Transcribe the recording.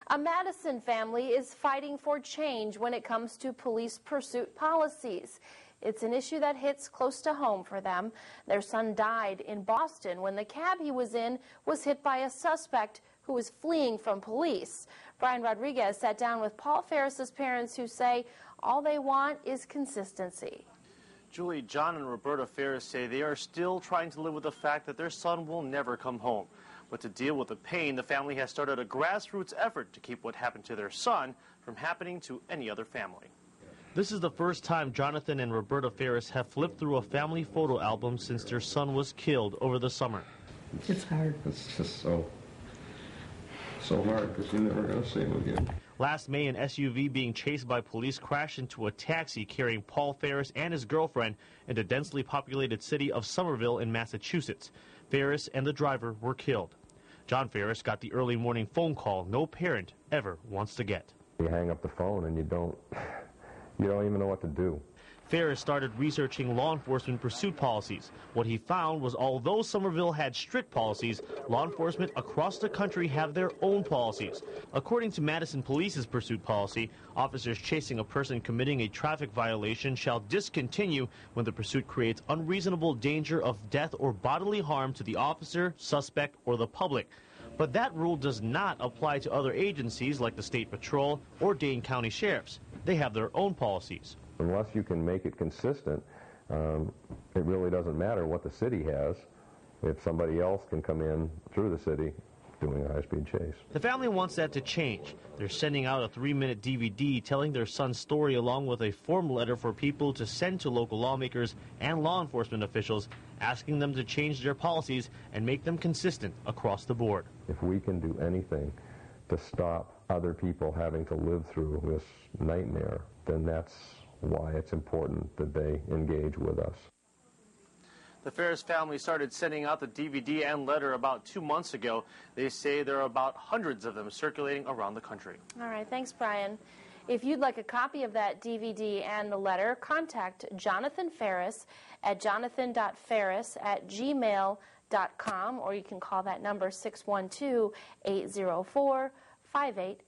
A Madison family is fighting for change when it comes to police pursuit policies. It's an issue that hits close to home for them. Their son died in Boston when the cab he was in was hit by a suspect who was fleeing from police. Brian Rodriguez sat down with Paul Farris's parents, who say all they want is consistency. Julie, John and Roberta Farris say they are still trying to live with the fact that their son will never come home. But to deal with the pain, the family has started a grassroots effort to keep what happened to their son from happening to any other family. This is the first time Jonathan and Roberta Farris have flipped through a family photo album since their son was killed over the summer. It's hard. It's just so hard because you're never going to see him again. Last May, an SUV being chased by police crashed into a taxi carrying Paul Farris and his girlfriend in the densely populated city of Somerville in Massachusetts. Farris and the driver were killed. John Farris got the early morning phone call no parent ever wants to get. You hang up the phone and you don't even know what to do. Farris started researching law enforcement pursuit policies. What he found was although Somerville had strict policies, law enforcement across the country have their own policies. According to Madison Police's pursuit policy, officers chasing a person committing a traffic violation shall discontinue when the pursuit creates unreasonable danger of death or bodily harm to the officer, suspect, or the public. But that rule does not apply to other agencies like the State Patrol or Dane County Sheriffs. They have their own policies. Unless you can make it consistent, it really doesn't matter what the city has if somebody else can come in through the city doing a high-speed chase. The family wants that to change. They're sending out a 3-minute DVD telling their son's story along with a form letter for people to send to local lawmakers and law enforcement officials, asking them to change their policies and make them consistent across the board. If we can do anything to stop other people having to live through this nightmare, then that's why it's important that they engage with us. The Farris family started sending out the DVD and letter about 2 months ago. They say there are about hundreds of them circulating around the country. All right, thanks, Brian. If you'd like a copy of that DVD and the letter, contact Jonathan Farris at jonathan.farris@gmail.com, or you can call that number 612-804-5868.